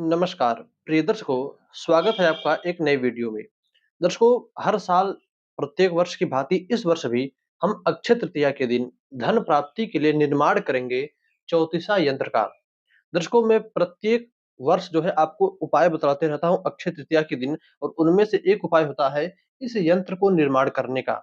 नमस्कार प्रिय दर्शकों, स्वागत है आपका एक नई वीडियो में। दर्शकों, हर साल प्रत्येक वर्ष की भांति इस वर्ष भी हम अक्षय तृतीया के दिन धन प्राप्ति के लिए निर्माण करेंगे चौतीसा यंत्र का। दर्शकों, मैं प्रत्येक वर्ष जो है आपको उपाय बताते रहता हूँ अक्षय तृतीया के दिन, और उनमें से एक उपाय होता है इस यंत्र को निर्माण करने का।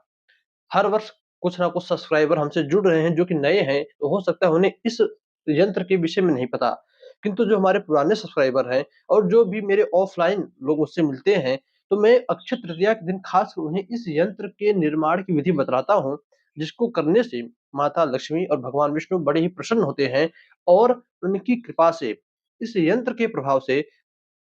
हर वर्ष कुछ ना कुछ सब्सक्राइबर हमसे जुड़ रहे हैं जो कि नए हैं, तो हो सकता है उन्हें इस यंत्र के विषय में नहीं पता। किंतु जो हमारे पुराने सब्सक्राइबर हैं और जो भी मेरे ऑफलाइन लोग मुझसे मिलते हैं, तो मैं अक्षय तृतीया के दिन खास उन्हें इस यंत्र के निर्माण की विधि बतलाता हूँ, जिसको करने से माता लक्ष्मी और भगवान विष्णु बड़े ही प्रसन्न होते हैं, और उनकी कृपा से, इस यंत्र के प्रभाव से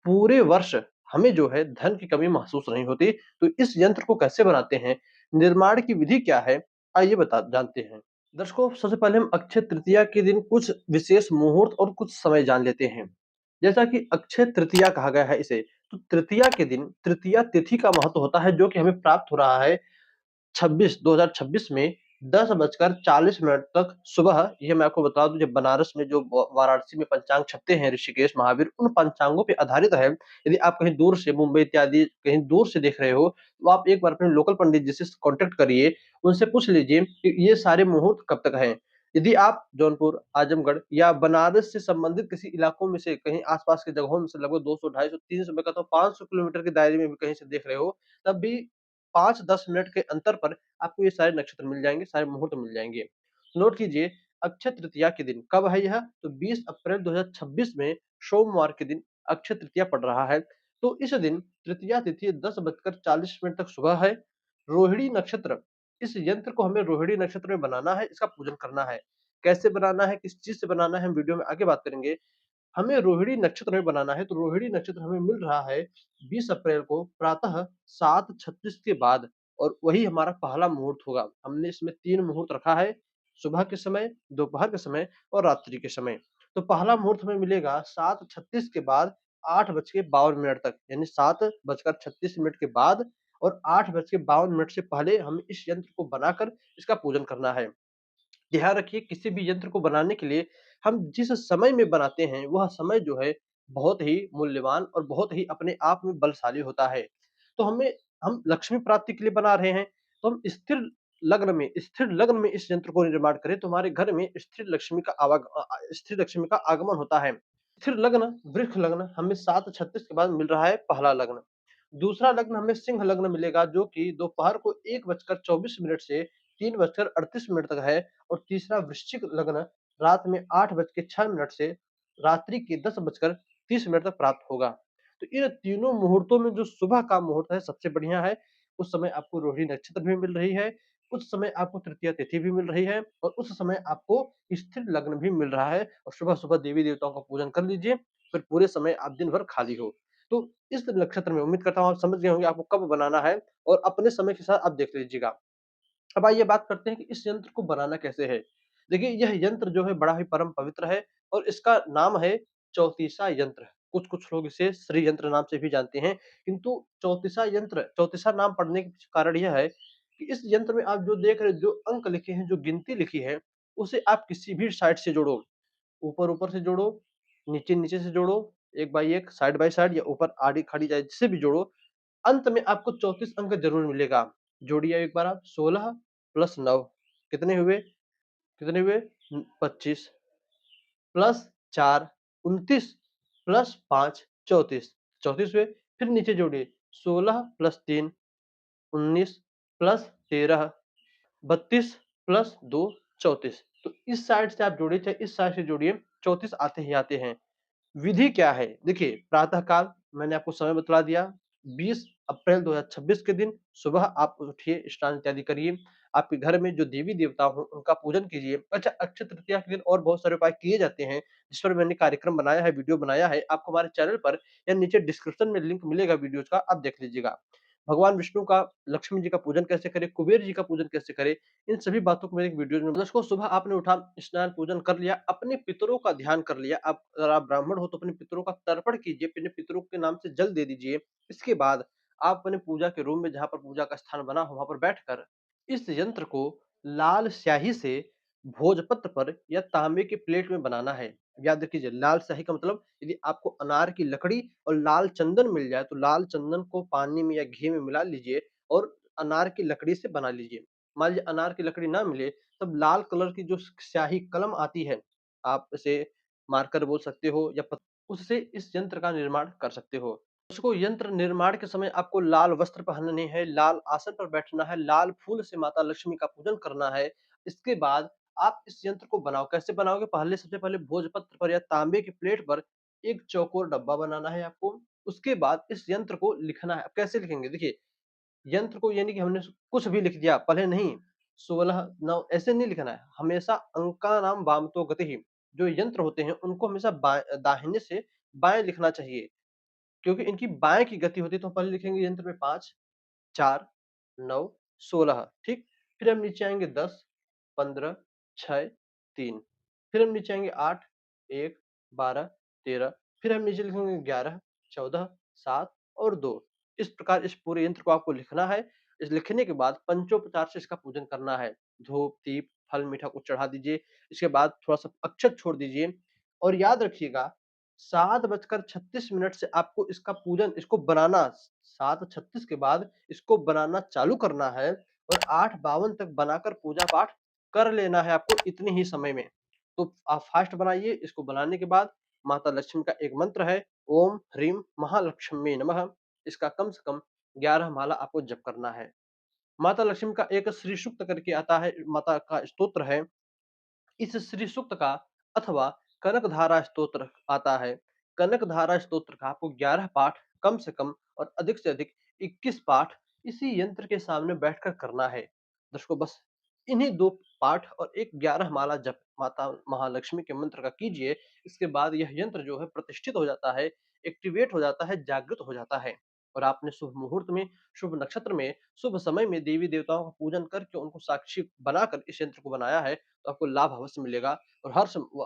पूरे वर्ष हमें जो है धन की कमी महसूस नहीं होती। तो इस यंत्र को कैसे बनाते हैं, निर्माण की विधि क्या है, आइए बता जानते हैं। दर्शकों, सबसे पहले हम अक्षय तृतीया के दिन कुछ विशेष मुहूर्त और कुछ समय जान लेते हैं। जैसा कि अक्षय तृतीया कहा गया है इसे, तो तृतीया के दिन तृतीया तिथि का महत्व होता है, जो कि हमें प्राप्त हो रहा है 2026 में 10:40 तक सुबह। ये मैं आपको बता दूं, जब बनारस में जो वाराणसी में पंचांग छपते हैं ऋषिकेश महावीर, उन पंचांगों पे आधारित है। यदि आप कहीं दूर से मुंबई इत्यादि कहीं दूर से देख रहे हो, तो आप एक बार अपने लोकल पंडित जी से कांटेक्ट करिए, उनसे पूछ लीजिए कि ये सारे मुहूर्त कब तक हैं। यदि आप जौनपुर, आजमगढ़ या बनारस से संबंधित किसी इलाकों में से कहीं आसपास के जगहों में से लगभग 200, 250, 300 मैं कहता हूँ 500 किलोमीटर के दायरे में भी कहीं से देख रहे हो, तब भी 5-10 मिनट के अंतर पर आपको ये सारे नक्षत्र मिल जाएँगे, सारे मुहूर्त मिल जाएँगे। नोट कीजिए, अक्षय तृतीया के दिन कब है यह? तो 20 अप्रैल 2026 में सोमवार के दिन अक्षय तृतीया पड़ रहा है। तो इस दिन तृतीया तिथि 10:40 तक सुबह है। रोहिणी नक्षत्र, इस यंत्र को हमें रोहिणी नक्षत्र में बनाना है, इसका पूजन करना है। कैसे बनाना है, किस चीज़ से बनाना है, हम वीडियो में आगे बात करेंगे। हमें रोहिणी नक्षत्र में बनाना है, तो रोहिणी नक्षत्र हमें मिल रहा है 20 अप्रैल को प्रातः 7:36 के बाद, और वही हमारा पहला मुहूर्त होगा। हमने इसमें 3 मुहूर्त रखा है, सुबह के समय, दोपहर के समय और रात्रि के समय। तो पहला मुहूर्त हमें मिलेगा 7:36 के बाद 8:52 तक, यानी 7:36 के बाद और 8:52 से पहले हमें इस यंत्र को बनाकर इसका पूजन करना है। ध्यान रखिए, किसी भी यंत्र को बनाने के लिए हम जिस समय में बनाते हैं, वह समय जो है बहुत ही मूल्यवान और बहुत ही अपने आप में बलशाली होता है। तो हम लक्ष्मी प्राप्ति के लिए बना रहे हैं, तो हम स्थिर लग्न में इस यंत्र को निर्माण करें, तो हमारे घर में स्थिर लक्ष्मी का आगमन होता है। स्थिर लग्न, वृक्ष लग्न हमें 7:36 के बाद मिल रहा है पहला लग्न। दूसरा लग्न हमें सिंह लग्न मिलेगा, जो कि दोपहर को 1:24 से 3:38 तक है, और तीसरा वृश्चिक लग्न रात में 8:06 से रात्रि के 10:30 तक प्राप्त होगा। तो इन तीनों मुहूर्तों में जो सुबह का मुहूर्त है सबसे बढ़िया है। उस समय आपको रोहिणी नक्षत्र भी मिल रही है, उस समय आपको तृतीया तिथि भी मिल रही है, और उस समय आपको स्थिर लग्न भी मिल रहा है, और सुबह-सुबह देवी-देवताओं का पूजन कर लीजिए, फिर पूरे समय आप दिन भर खाली हो। तो इस नक्षत्र में उम्मीद करता हूँ आप समझ गए होंगे आपको कब बनाना है, और अपने समय के साथ आप देख लीजिएगा। अब आइए बात करते हैं कि इस यंत्र को बनाना कैसे है। देखिए, यह यंत्र जो है बड़ा ही परम पवित्र है, और इसका नाम है चौतीसा यंत्र। कुछ-कुछ लोग इसे श्री यंत्र नाम से भी जानते हैं, किंतु चौतीसा नाम पड़ने के पीछे कारण यह है कि इस यंत्र में आप जो देख रहे हैं, जो अंक लिखे हैं, जो गिनती लिखी है, उसे आप किसी भी साइड से जोड़ो। ऊपर-ऊपर से जोड़ो, नीचे-नीचे से जोड़ो, एक बाई एक, साइड बाई साइड, या ऊपर आड़ी-खड़ी जिससे भी जोड़ो, अंत में आपको 34 अंक ज़रूर मिलेगा। जोड़िए एक बार आप, 16 प्लस 9 कितने हुए? कितने हुए? 25 प्लस 4 29 प्लस 5 34, 34 हुए। फिर नीचे जोड़िए, 16 प्लस 3 19 प्लस 13 32 प्लस 2 34। तो इस साइड से आप जोड़िए, चाहे इस साइड से जोड़िए, 34 आते ही आते हैं। विधि क्या है? देखिए, प्रातः काल मैंने आपको समय बतला दिया। 20 अप्रैल 2026 के दिन सुबह आप उठिए, स्नान इत्यादि करिए। आपके घर में जो देवी-देवता हों, उनका पूजन कीजिए। अच्छा, अक्षय तृतीया के दिन और बहुत सारे उपाय किए जाते हैं, जिस पर मैंने कार्यक्रम बनाया है, वीडियो बनाया है। आपको हमारे चैनल पर या नीचे डिस्क्रिप्शन में लिंक मिलेगा वीडियोज़ का, आप देख लीजिएगा। भगवान विष्णु का, लक्ष्मी जी का पूजन कैसे करें, कुबेर जी का पूजन कैसे करें, इन सभी बातों को मेरे एक वीडियोज़ में दोस्तों, सुबह आपने उठा, स्नान पूजन कर लिया, अपने पितरों का ध्यान कर लिया। आप अगर आप ब्राह्मण हो तो अपने पितरों का तर्पण कीजिए, अपने पितरों के नाम से जल दे दीजिए। इसके बाद आप अपने पूजा के रूम में, जहाँ पर पूजा का स्थान बना हो, वहाँ पर बैठकर इस यंत्र को लाल स्याही से भोजपत्र पर या तांबे के प्लेट में बनाना है। याद रखिए लाल स्याही का मतलब यदि आपको अनार की लकड़ी और लाल चंदन मिल जाए तो लाल चंदन को पानी में या घी में मिला लीजिए और अनार की लकड़ी से बना लीजिए। मान लीजिए अनार की लकड़ी ना मिले तब लाल कलर की जो स्याही कलम आती है, आप इसे मार्कर बोल सकते हो या उससे इस यंत्र का निर्माण कर सकते हो। उसको यंत्र निर्माण के समय आपको लाल वस्त्र पहनने हैं, लाल आसन पर बैठना है, लाल फूल से माता लक्ष्मी का पूजन करना है। इसके बाद आप इस यंत्र को बनाओ, कैसे बनाओगे? पहले सबसे पहले भोजपत्र पर या तांबे की प्लेट पर एक चौकोर डब्बा बनाना है आपको। उसके बाद इस यंत्र को लिखना है। अब कैसे लिखेंगे? देखिए, यंत्र को यानी कि हमने कुछ भी लिख दिया, पहले नहीं, 16 9 ऐसे नहीं लिखना है। हमेशा अंकानाम वामतो गतिः, जो यंत्र होते हैं उनको हमेशा दाहिने से बाएँ लिखना चाहिए। क्योंकि इनकी बाएँ की गति होती है तो हम पहले लिखेंगे यंत्र में 5, 4, 9, 16 ठीक? फिर हम नीचे आएँगे 10, 15, 6, 3 फिर हम नीचे आएँगे 8, 1, 12, 13 फिर हम नीचे लिखेंगे 11, 14, 7 और 2। इस प्रकार इस पूरे यंत्र को आपको लिखना है। इस लिखने के बाद पंचोपचार से इसका पूजन करना है। धूप, दीप, फल, मीठा कुछ चढ़ा दीजिए। इसके बाद थोड़ा-सा अक्षत छोड़ दीजिए और याद रखिएगा 7:36 से आपको इसका पूजन इसको बनाना 7:36 के बाद इसको बनाना चालू करना है और 8:52 तक बनाकर पूजा-पाठ कर लेना है आपको इतने ही समय में। तो आप फ़ास्ट बनाइए, इसको बनाने के बाद माता लक्ष्मी का एक मंत्र है, ओम ह्रीं महालक्ष्मी नमः। इसका कम से कम 11 माला आपको जप करना है। माता लक्ष्मी का एक श्री सूक्त करके आता है, माता का स्तोत्र है। इस श्री सूक्त का अथवा कनकधारा स्तोत्र आता है। कनकधारा स्तोत्र का आपको 11 पाठ कम से कम और अधिक से अधिक 21 पाठ इसी यंत्र के सामने बैठकर करना है। दर्शकों बस इन्हीं 2 पाठ और एक 11 माला जप माता महालक्ष्मी के मंत्र का कीजिए। इसके बाद यह यंत्र जो है प्रतिष्ठित हो जाता है, एक्टिवेट हो जाता है, जागृत हो जाता है और आपने शुभ मुहूर्त में, शुभ नक्षत्र में, शुभ समय में देवी-देवताओं का पूजन करके उनको साक्षी बनाकर इस यंत्र को बनाया है। तो आपको लाभ अवश्य मिलेगा और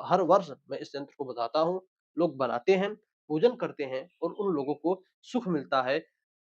हर वर्ष मैं इस यंत्र को बताता हूँ, लोग बनाते हैं, पूजन करते हैं और उन लोगों को सुख मिलता है,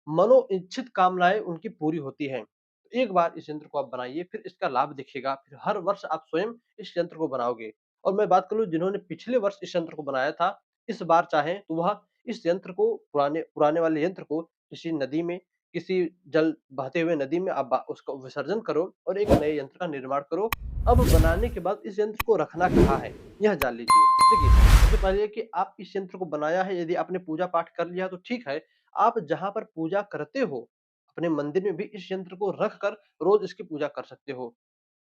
मनोइच्छित कामनाएँ उनकी पूरी होती हैं। एक बार इस यंत्र को आप बनाइए, फिर इसका लाभ दिखेगा, फिर हर वर्ष आप स्वयं इस यंत्र को बनाओगे। और मैं बात करूँ जिन्होंने पिछले वर्ष इस यंत्र को बनाया था, इस बार चाहें तो वह इस यंत्र को पुराने पुराने वाले यंत्र को किसी नदी में, किसी जल बहते हुए नदी में आप उसको विसर्जन करो और एक नए यंत्र का निर्माण करो। अब बनाने के बाद इस यंत्र को रखना कहाँ है, यह जान लीजिए। देखिए, सबसे पहले कि आप इस यंत्र को बनाया है, यदि आपने पूजा-पाठ कर लिया तो ठीक है। आप जहाँ पर पूजा करते हो, अपने मंदिर में भी इस यंत्र को रख कर रोज़ इसकी पूजा कर सकते हो।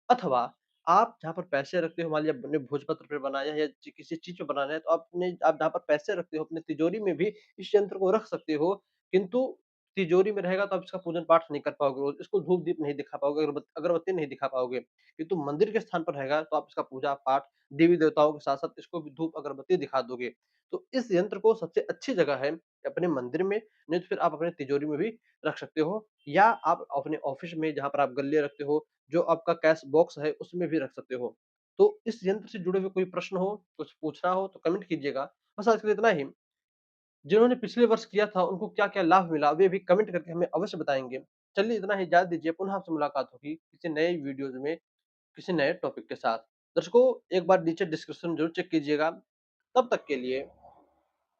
अथवा आप जहाँ पर पैसे रखते हो, मान लीजिए आपने भोजपत्र पे बनाया है या किसी चीज़ पे बनाना है, तो आप जहाँ पर पैसे रखते हो, अपनी तिजोरी में भी इस यंत्र को रख सकते हो। किंतु तिजोरी में रहेगा तो आप इसका पूजन-पाठ नहीं कर पाओगे रोज़, इसको धूप-दीप नहीं दिखा पाओगे, अगरबत्ती नहीं दिखा पाओगे। किंतु मंदिर के स्थान पर रहेगा तो आप इसका पूजा-पाठ, देवी-देवताओं के साथ-साथ इसको भी धूप, अगरबत्ती दिखा दोगे। तो इस यंत्र को सबसे अच्छी जगह है अपने मंदिर में, नहीं तो फिर आप अपने तिजोरी में भी रख सकते हो या आप अपने ऑफ़िस में जहाँ पर आप गल्ले रखते हो, जो आपका कैश बॉक्स है उसमें भी रख सकते हो। तो इस यंत्र से जुड़े हुए कोई प्रश्न हो, कुछ पूछना हो तो कमेंट कीजिएगा। बस आज के लिए इतना ही। जिन्होंने पिछले वर्ष किया था उनको क्या-क्या लाभ मिला वे भी कमेंट करके हमें अवश्य बताएँगे। चलिए इतना ही इजाज़त दीजिए, पुनः आपसे मुलाकात होगी किसी नए वीडियोज़ में, किसी नए टॉपिक के साथ। दर्शकों एक बार नीचे डिस्क्रिप्शन ज़रूर चेक कीजिएगा। तब तक के लिए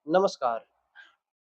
नमस्कार।